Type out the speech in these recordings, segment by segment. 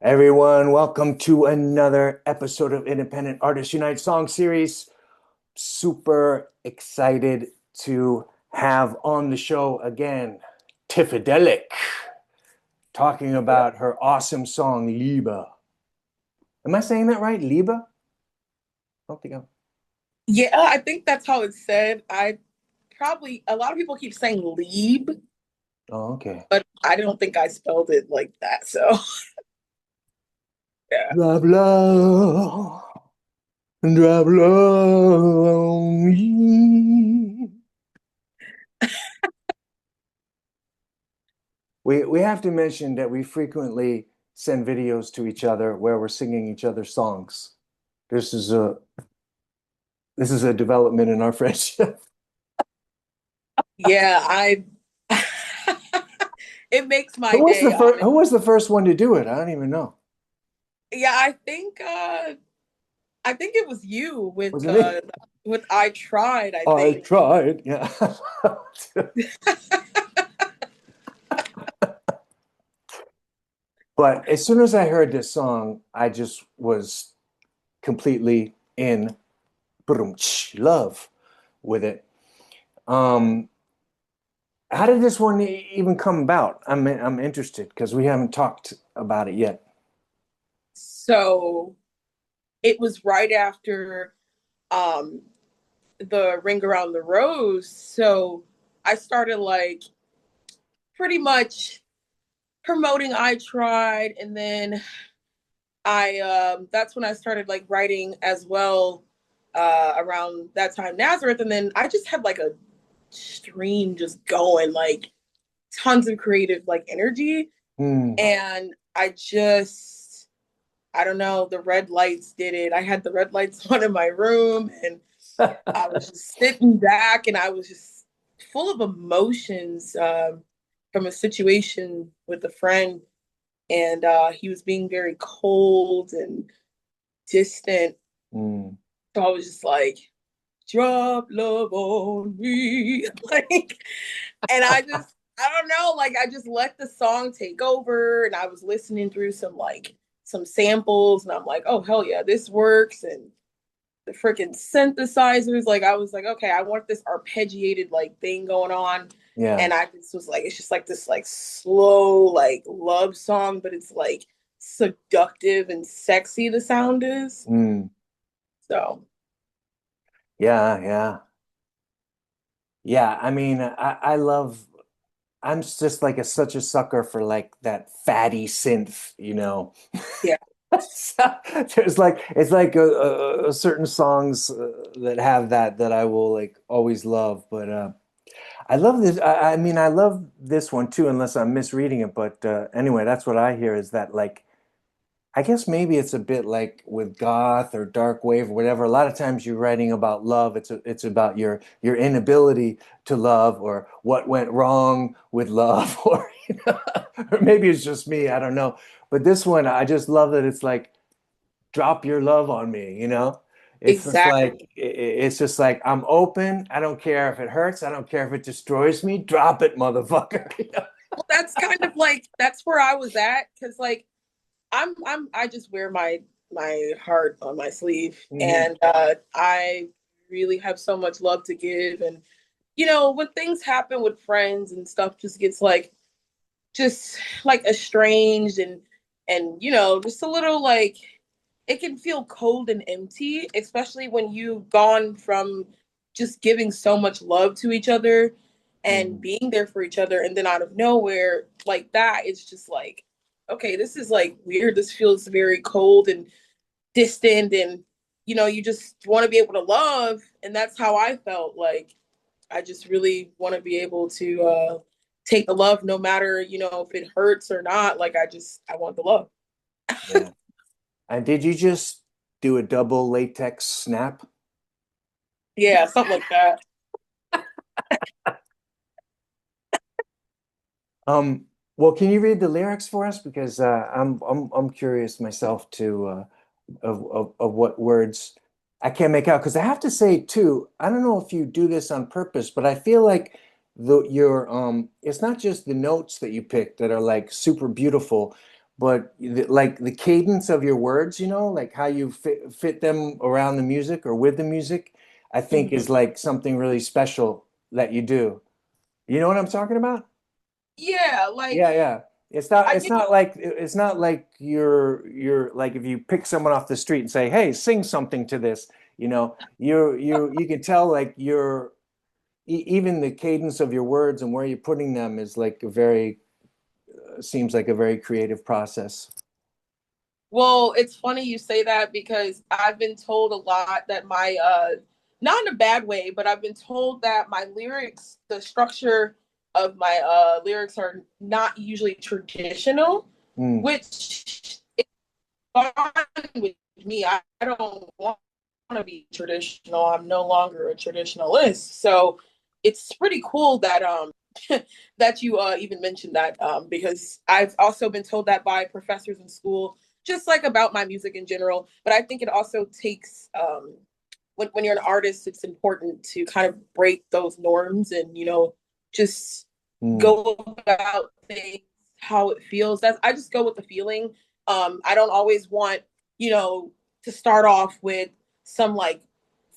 Everyone, welcome to another episode of Independent Artists Unite Song Series. Super excited to have on the show again Tiffadelic talking about her awesome song Liebe. Am I saying that right? Liebe? I don't think I'm. Yeah, I think that's how it's said. I probably a lot of people keep saying Liebe, Oh, okay. but I don't think I spelled it like that. So yeah. Blah blah. Blah blah. We have to mention that we frequently send videos to each other where we're singing each other's songs. This is a this is a development in our friendship. Yeah, I it makes Who my was the day, first honestly. who was the first one to do it? I don't even know. Yeah, I think it was you Was it me? with I tried, I I think. tried. Yeah. But as soon as I heard this song, I just was completely in love with it. Um, how did this one even come about? I'm interested because we haven't talked about it yet. So it was right after um the Ring Around the Rose. So I started like pretty much promoting I tried, and then I that's when I started like writing as well around that time Nazareth, and then I just had like a stream just going, like tons of creative like energy, Hmm. and I don't know, the red lights did it. I had the red lights on in my room, and I was just sitting back, and I was just full of emotions from a situation with a friend, and he was being very cold and distant. Hmm. So I was just like, drop love on me. Like, and I don't know, like I just let the song take over, and I was listening through some samples, and I'm like, oh hell yeah, this works. And the freaking synthesizers, like I was like, okay, I want this arpeggiated like thing going on. Yeah. And I just was like, it's just like this like slow like love song, but it's like seductive and sexy the sound is. Hmm. So Yeah, yeah. Yeah, I mean, I love I'm just like such a sucker for like that fatty synth, you know. yeah. So, there's like it's like a certain songs that have that I will like always love, but I love this. I mean, I love this one too, unless I'm misreading it. But anyway, that's what I hear is that like I guess maybe it's a bit like with goth or dark wave or whatever. A lot of times you're writing about love. It's about your inability to love or what went wrong with love or or maybe it's just me. I don't know. But this one, I just love that it's like drop your love on me, you know? It's just like Exactly. it's just like I'm open. I don't care if it hurts. I don't care if it destroys me. Drop it, motherfucker. You know? Well, that's kind of like that's where I was at, because like I just wear my heart on my sleeve, Mhm. and I really have so much love to give. And when things happen with friends and stuff just gets like just like estranged, and just a little like it can feel cold and empty, especially when you've gone from just giving so much love to each other and Mhm. being there for each other, and then out of nowhere like that, it's just like, okay, this is like weird. This feels very cold and distant, and you just want to be able to love. And that's how I felt. Like I just really want to be able to take the love, no matter if it hurts or not. Like I want the love. Yeah. And did you just do a double latex snap? Yeah, something like that. Um, well, can you read the lyrics for us? Because I'm curious myself to of what words I can't make out. Because I have to say too, I don't know if you do this on purpose, but I feel like the your it's not just the notes that you pick that are like super beautiful, like the cadence of your words, like how you fit them around the music or with the music, I think Mhm. is like something really special that you do. You know what I'm talking about? Yeah, like Yeah, yeah. It's not I it's get not like it's not like you're like if you pick someone off the street and say, "Hey, sing something to this," you can tell like even the cadence of your words and where you're putting them is like a very seems like a very creative process. Well, it's funny you say that because I've been told a lot that my not in a bad way, but I've been told that my lyrics, the structure of my lyrics are not usually traditional, Mm, which is fine with me. I don't want to be traditional. I'm no longer a traditionalist. So it's pretty cool that that you even mentioned that because I've also been told that by professors in school, just like about my music in general. But I think it also takes when you're an artist, it's important to kind of break those norms and just mm, go about things how it feels. That's I just go with the feeling. I don't always want you know to start off with some like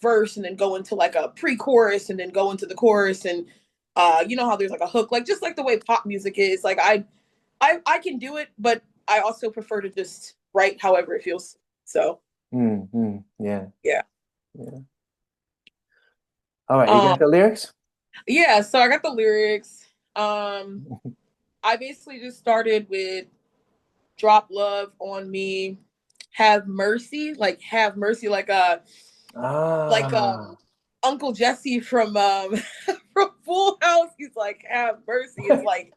verse and then go into like a pre-chorus and then go into the chorus and you know how there's like a hook, like just like the way pop music is. Like I can do it, but I also prefer to just write however it feels. So yeah, yeah. yeah. All right, you Um got the lyrics? yeah, so I got the lyrics. Um I basically just started with drop love on me, have mercy like Ah. Uncle Jesse from from Full House. He's like, have mercy. It's like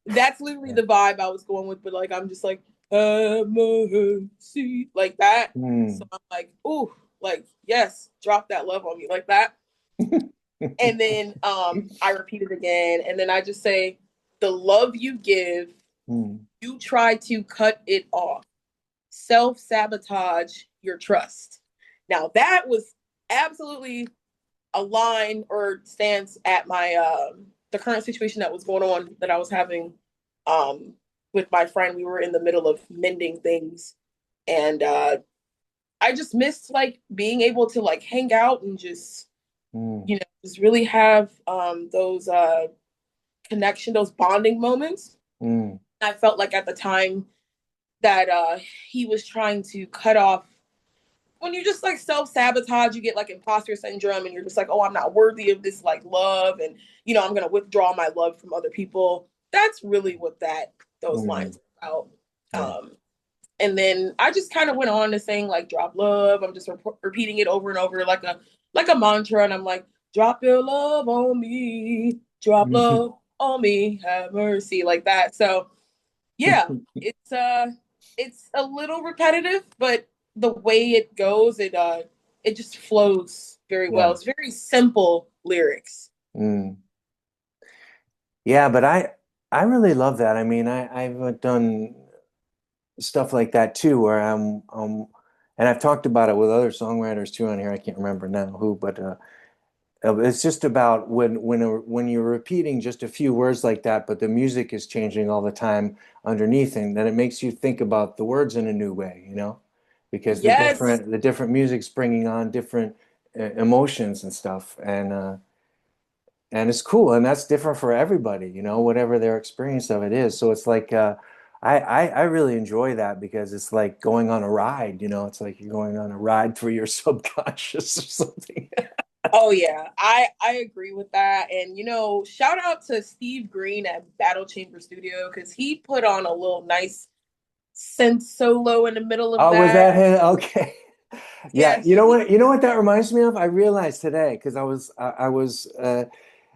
that's literally Yeah. the vibe I was going with, but like I'm just like have mercy like that. So Mm. I'm like, ooh, like yes, drop that love on me like that. And then I repeat it again, and then I just say, the love you give, Mm. you try to cut it off. Self sabotage your trust. Now that was absolutely a line or stance at my the current situation that was going on that I was having um with my friend. We were in the middle of mending things, and I just missed like being able to like hang out and just Mm. just really have those those bonding moments. Mm. I felt like at the time that he was trying to cut off, when you just like self sabotage, you get like imposter syndrome, and you're just like, oh, I'm not worthy of this like love, and I'm gonna withdraw my love from other people. That's really what those Mm. lines are about. Yeah. And then I just kind of went on to saying like drop love. I'm just repeating it over and over like a mantra, and I'm like, drop your love on me, drop love on me, have mercy, like that. So yeah, it's a little repetitive, but the way it goes, it just flows very well. Yeah. It's very simple lyrics. Mm. Yeah, but I really love that. I mean, I've done stuff like that too, where and I've talked about it with other songwriters too on here. I can't remember now who, but it's just about when you're repeating just a few words like that, but the music is changing all the time underneath, and then it makes you think about the words in a new way, because Yes. the different music's bringing on different emotions and stuff, and it's cool, and that's different for everybody, whatever their experience of it is. So it's like I really enjoy that because it's like going on a ride, it's like you're going on a ride through your subconscious or something. Oh yeah, I agree with that. And shout out to Steve Green at Battle Chamber Studio because he put on a little nice synth solo in the middle of Oh, was that that. him? Okay. Yeah, Yes, he. you know what that reminds me of? I realized today because I was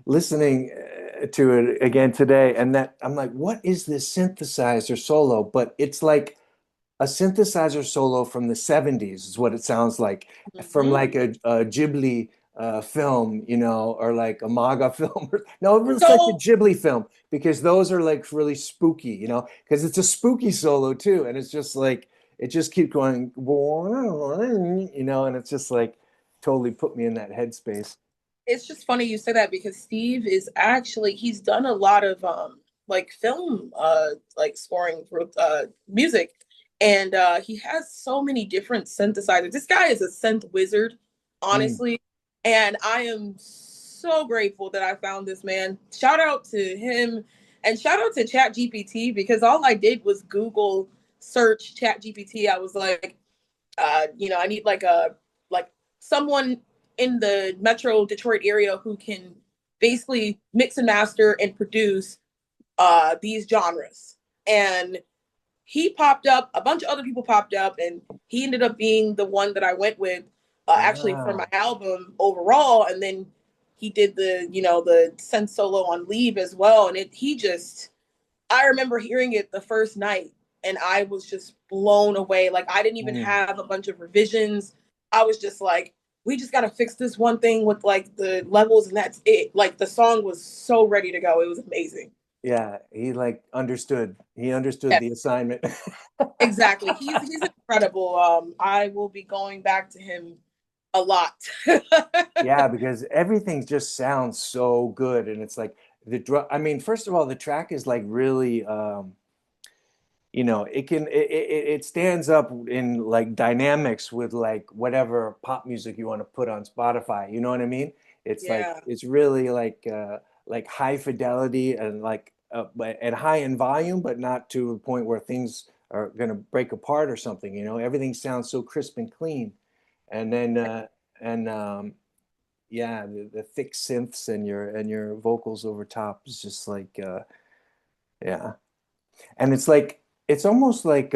listening to it again today, and that I'm like, what is this synthesizer solo? But it's like a synthesizer solo from the 70s is what it sounds like, from Mhm. like a Ghibli film, or like a MAGA film. No, it looks like the So Ghibli film because those are like really spooky, because it's a spooky solo too. And it's just like, it just keeps going, and it's just like totally put me in that headspace. it's just funny you say that because Steve is actually he's done a lot of like film like scoring for music. And he has so many different synthesizers. This guy is a synth wizard, Mm. honestly. And I am so grateful that I found this man. Shout out to him and shout out to Chat GPT because all I did was Google search Chat GPT. I was like, I need like someone in the Metro Detroit area who can basically mix and master and produce these genres. And he popped up, a bunch of other people popped up, and he ended up being the one that I went with actually for my Ah. album overall. And then he did the synth solo on Liebe as well. And he just, I remember hearing it the first night and I was just blown away. Like I didn't even Mm. have a bunch of revisions. I was just like, we just got to fix this one thing with like the levels and that's it. Like the song was so ready to go. It was amazing. Yeah, he like understood. He understood Yeah, the assignment. exactly. He's incredible. I will be going back to him a lot. Yeah, because everything just sounds so good, and it's like the drum. I mean, first of all, the track is like really, it stands up in like dynamics with like whatever pop music you want to put on Spotify. You know what I mean? It's like Yeah. it's really like high fidelity and like and high in volume, but not to a point where things are gonna break apart or something. Everything sounds so crisp and clean, and then and yeah, the thick synths and your vocals over top is just like yeah. And it's like it's almost like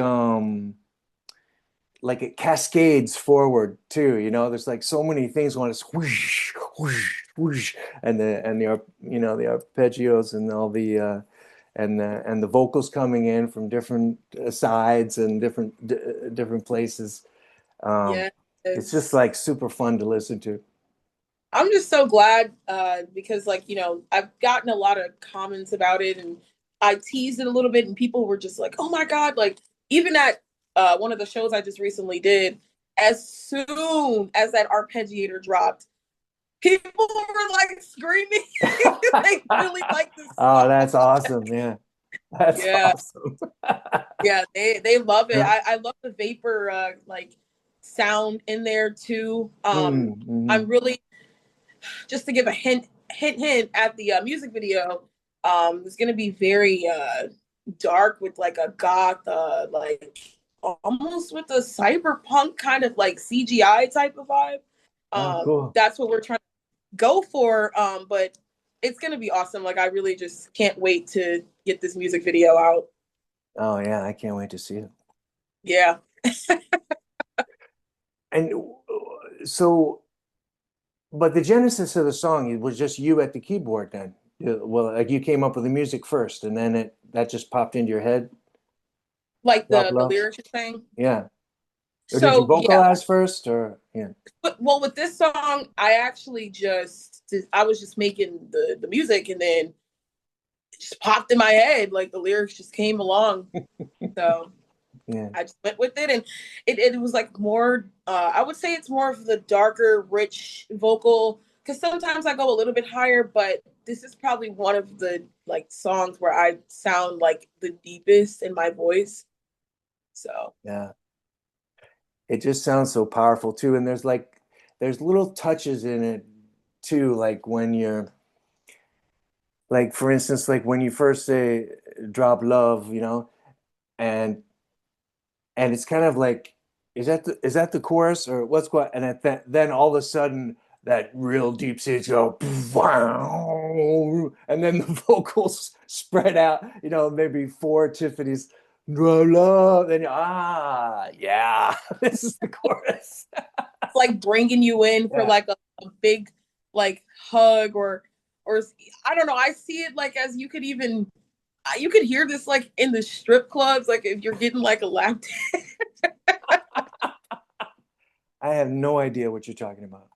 it cascades forward too, there's like so many things going whoosh, whoosh, whoosh, and the arpeggios and all the and the vocals coming in from different sides and different places. um Yeah. it's just like super fun to listen to. I'm just so glad because, like, I've gotten a lot of comments about it and I teased it a little bit, and people were just like, oh my God. Like, even at one of the shows I just recently did, as soon as that arpeggiator dropped, people were like screaming. They really like the Oh, song. that's awesome. Yeah, that's Yeah. awesome. Yeah. They love it. Yeah. I love the vapor, like, sound in there too. Mm-hmm. I'm really, just to give a hint at the music video. It's gonna be very dark with like a goth, like almost with a cyberpunk kind of like CGI type of vibe. Oh, cool. That's what we're trying to go for. But it's gonna be awesome. Like I really just can't wait to get this music video out. Oh, yeah, I can't wait to see it. Yeah. And so, but the genesis of the song, it was just you at the keyboard then. Well, like you came up with the music first, and then that just popped into your head. Like Drop the Love. lyrics you're saying. Yeah. Or did you So yeah, vocalize first, or yeah? well, with this song, I actually I was just making the music, and then it just popped in my head. Like the lyrics just came along, so Yeah. I just went with it, and it was like more. I would say it's more of the darker, rich vocal. Because sometimes I go a little bit higher, but this is probably one of the like songs where I sound like the deepest in my voice. So Yeah. It just sounds so powerful too. And there's little touches in it too, like when you're like for instance, like when you first say drop love, and it's kind of like is that the chorus or what's going and then all of a sudden that real deep stage go and then the vocals spread out, maybe four Tiffany's drop love, then yeah, this is the chorus. it's like bringing you in for Yeah. like a big like hug or I don't know. I see it like as you could hear this like in the strip clubs, like if you're getting like a lap I have no idea what you're talking about.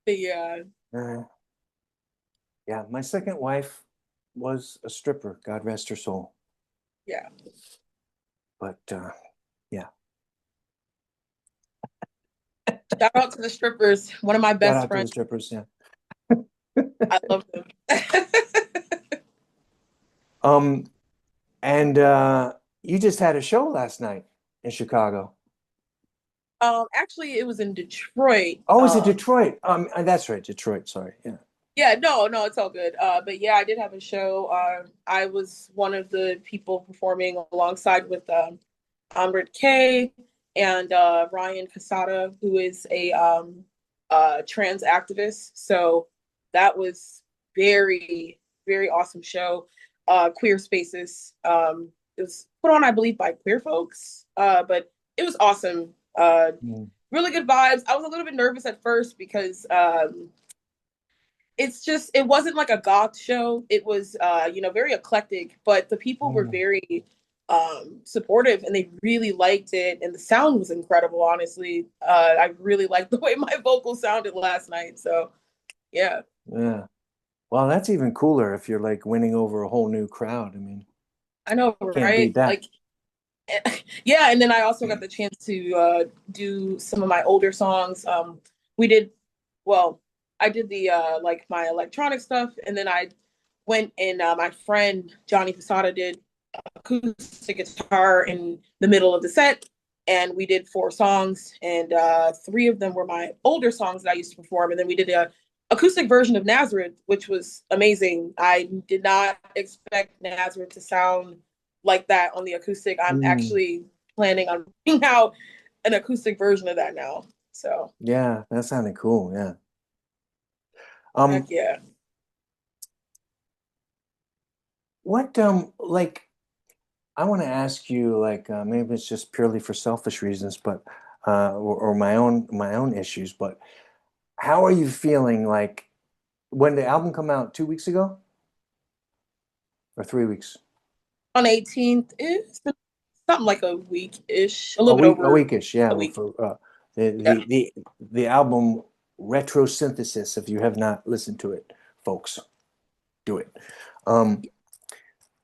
dance. Yeah, Uh, yeah, my second wife was a stripper, God rest her soul. yeah. But yeah, Shout out to the strippers. One of my shout best out to the friends. strippers. Yeah. I love them. Um, and you just had a show last night in Chicago. Actually, it was in Detroit. Oh, is it Detroit? That's right, Detroit. Sorry. Yeah. Yeah, no, it's all good. But yeah, I did have a show. I was one of the people performing alongside with Amrit K and Ryan Casada, who is a trans activist. So that was very awesome show. Queer Spaces. It was put on, I believe, by queer folks. But it was awesome. Mm. Really good vibes. I was a little bit nervous at first because it's just it wasn't like a goth show. It was very eclectic, but the people were Mm. very supportive and they really liked it and the sound was incredible, honestly. I really liked the way my vocals sounded last night. So yeah. Yeah. Well, that's even cooler if you're like winning over a whole new crowd. I mean, I know, can't beat right? that. Like yeah, and then I also got the chance to do some of my older songs. We did well, I did the like my electronic stuff and then I went and my friend Johnny Posada did acoustic guitar in the middle of the set, and we did 4 songs, and 3 of them were my older songs that I used to perform, and then we did a acoustic version of Nazareth, which was amazing. I did not expect Nazareth to sound like that on the acoustic. I'm Mm. actually planning on putting out an acoustic version of that now. So Yeah, that sounded cool. Yeah. heck Um, yeah. what like I want to ask you like maybe it's just purely for selfish reasons, but or my own issues, but how are you feeling like when the album come out 2 weeks ago or 3 weeks? On 18th is something like a week ish, a A little bit week, a over weekish, yeah. a Well, week. for the Yeah. the the the album Retrosynthesis. If you have not listened to it, folks, do it. Um,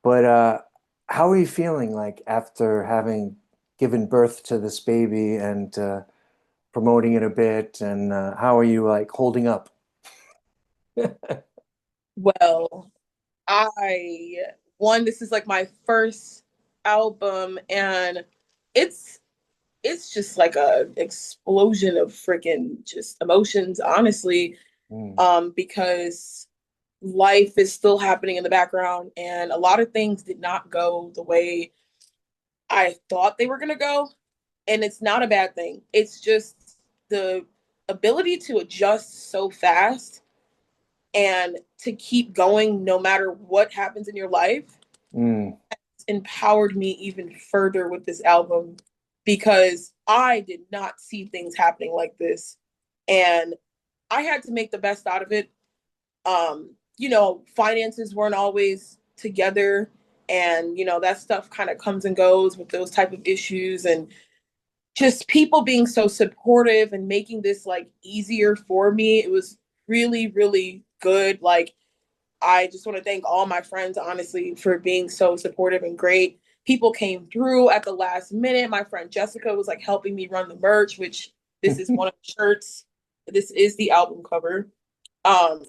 but how are you feeling like after having given birth to this baby and promoting it a bit, and how are you like holding up? Well, I one, this is like my first album and it's it's just like a explosion of freaking just emotions, honestly. Mm, Because life is still happening in the background and a lot of things did not go the way I thought they were gonna go. And it's not a bad thing. It's just the ability to adjust so fast and to keep going no matter what happens in your life mm, empowered me even further with this album because I did not see things happening like this. And I had to make the best out of it. Finances weren't always together and that stuff kind of comes and goes with those type of issues and just people being so supportive and making this like easier for me. It was really, really good. Like I just want to thank all my friends, honestly, for being so supportive and great. People came through at the last minute. My friend Jessica was like helping me run the merch, which this is one of the shirts. This is the album cover. Um,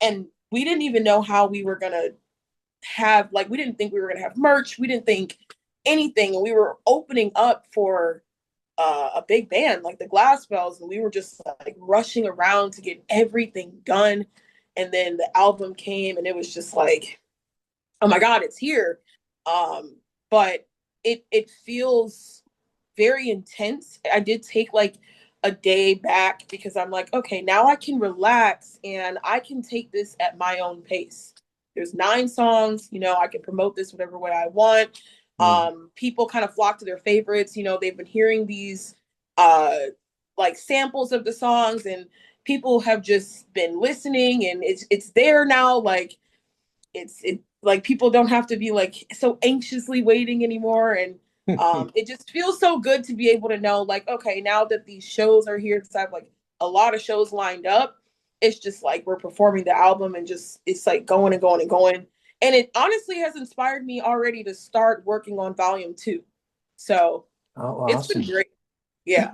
and we didn't even know how we were gonna have like we didn't think we were gonna have merch. We didn't think anything, and we were opening up for a big band like the Glass Bells, and we were just like rushing around to get everything done. And then the album came, and it was just like, oh my god, it's here. But it feels very intense. I did take like a day back because I'm like, okay, now I can relax and I can take this at my own pace. There's 9 songs, I can promote this whatever way I want. mm. People kind of flock to their favorites. They've been hearing these uh like samples of the songs and people have just been listening and it's there now. Like it like people don't have to be like so anxiously waiting anymore and it just feels so good to be able to know like okay now that these shows are here because I have like a lot of shows lined up. It's just like we're performing the album and just it's like going and going and going, and it honestly has inspired me already to start working on volume 2. So Oh, it's been awesome. great. Yeah.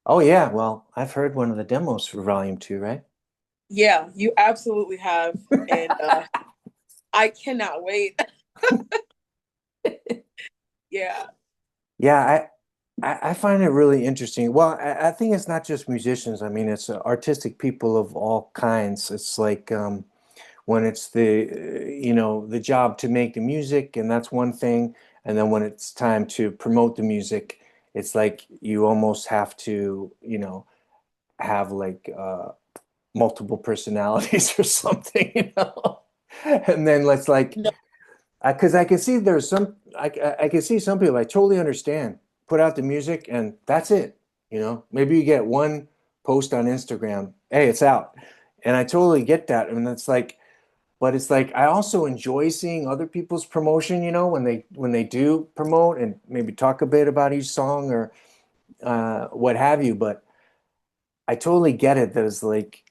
Oh yeah, well, I've heard one of the demos for Volume 2, right? Yeah, you absolutely have. And I cannot wait. Yeah. Yeah, I find it really interesting. Well, I think it's not just musicians. I mean, it's artistic people of all kinds. It's like when it's the job to make the music, and that's one thing. And then when it's time to promote the music, it's like you almost have to, have like multiple personalities or something, And then let's like, No, because I can see there's some, I can see some people, I totally understand. Put out the music and that's it. Maybe you get one post on Instagram, hey, it's out. And I totally get that. And it's like, but it's like I also enjoy seeing other people's promotion, when they do promote and maybe talk a bit about each song or what have you. But I totally get it. That it's like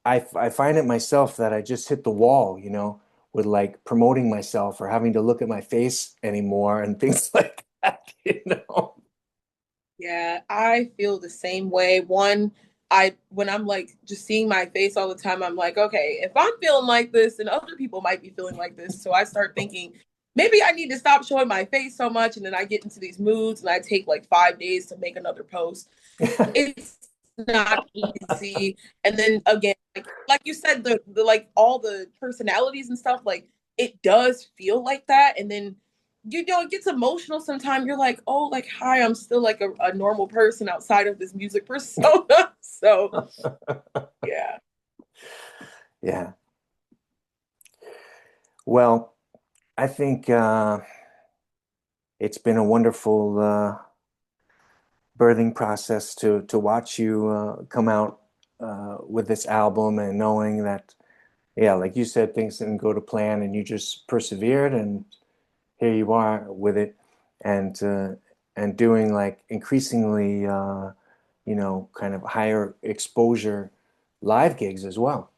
I find it myself that I just hit the wall, with like promoting myself or having to look at my face anymore and things like that. yeah, I feel the same way. When I'm like just seeing my face all the time, I'm like, okay, if I'm feeling like this, then other people might be feeling like this. So I start thinking maybe I need to stop showing my face so much, and then I get into these moods, and I take like 5 days to make another post. It's not easy. And then again, like you said, the like all the personalities and stuff, like it does feel like that. And then it gets emotional sometimes. You're like, oh, like hi, I'm still like a normal person outside of this music persona. So yeah. Yeah. Well, I think it's been a wonderful birthing process to watch you come out with this album and knowing that, yeah, like you said, things didn't go to plan and you just persevered and here you are with it and doing like increasingly kind of higher exposure live gigs as well.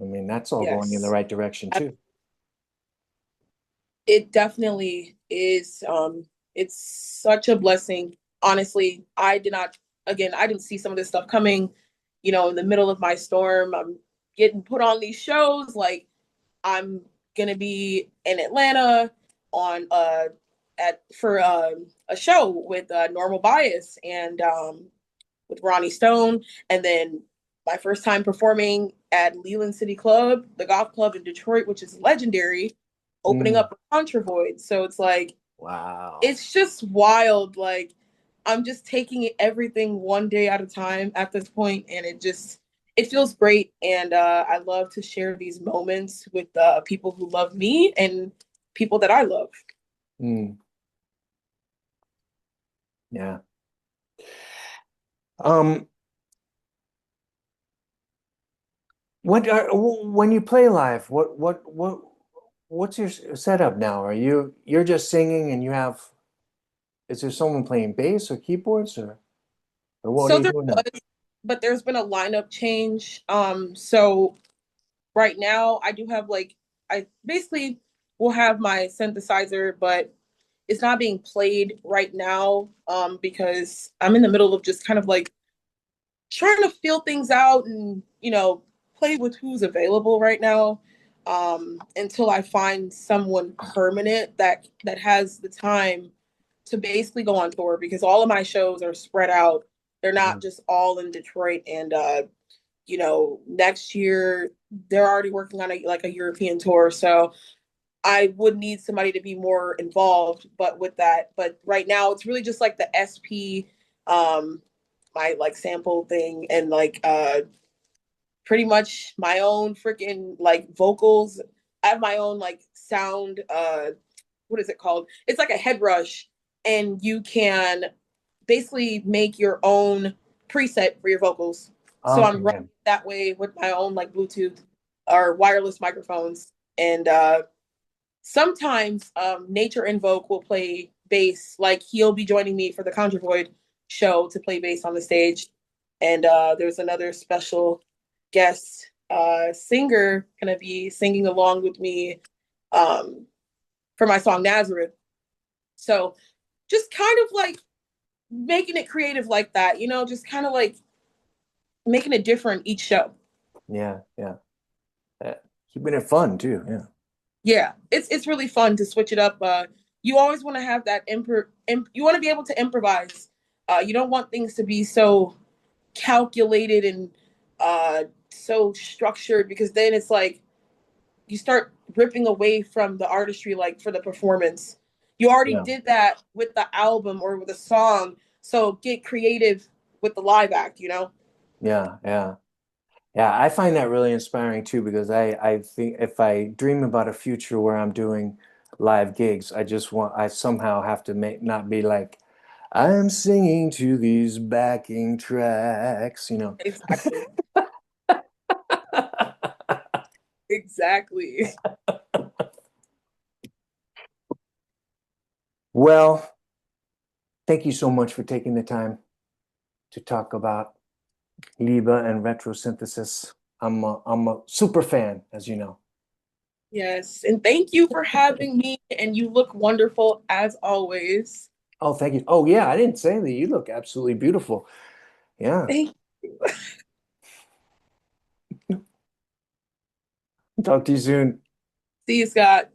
I mean, that's all going in the Yes. right direction too. It definitely is. It's such a blessing. Honestly, I didn't see some of this stuff coming, in the middle of my storm. I'm getting put on these shows. Like, I'm gonna be in Atlanta on at for a show with Normal Bias and with Ronnie Stone, and then my first time performing at Leland City Club, the golf club in Detroit, which is legendary, opening Mm, up a Contravoid. So it's like wow. it's just wild. Like I'm just taking everything one day at a time at this point, and it feels great. And I love to share these moments with people who love me and people that I love. Mm, yeah. Um, when you play live, what's your setup now? You're just singing and is there someone playing bass or keyboards or what are So you there doing now? was, but there's been a lineup change. So right now I do have like I basically will have my synthesizer, but it's not being played right now because I'm in the middle of just kind of like trying to feel things out and play with who's available right now until I find someone permanent that has the time to basically go on tour because all of my shows are spread out. They're not Mm, just all in Detroit and next year they're already working on a European tour. So I would need somebody to be more involved, but right now it's really just like the SP, um, my like sample thing and like pretty much my own freaking like vocals. I have my own like sound, what is it called? It's like a head rush, and you can basically make your own preset for your vocals. So I'm running okay. that way with my own like Bluetooth or wireless microphones. And sometimes Nature Invoke will play bass. Like he'll be joining me for the Contravoid show to play bass on the stage. And there's another special guest singer gonna be singing along with me um, for my song Nazareth. So just kind of like making it creative like that, just kind of like making it different each show. Yeah, yeah. Uh, Keeping it fun too. Yeah. Yeah, it's really fun to switch it up. You always want to have that you want to be able to improvise. You don't want things to be so calculated and so structured, because then it's like you start ripping away from the artistry, like for the performance. You already Yeah. did that with the album or with a song, so get creative with the live act, you know? Yeah, yeah. Yeah, I find that really inspiring too because I think if I dream about a future where I'm doing live gigs, I somehow have to make not be like I'm singing to these backing tracks, you know. Exactly. Exactly. Well, thank you so much for taking the time to talk about Liebe and retrosynthesis. I'm a super fan, as you know. Yes. And thank you for having me. And you look wonderful as always. Oh, thank you. Oh, yeah, I didn't say that. You look absolutely beautiful. Yeah. Thank you. Talk to you soon. See you, Scott.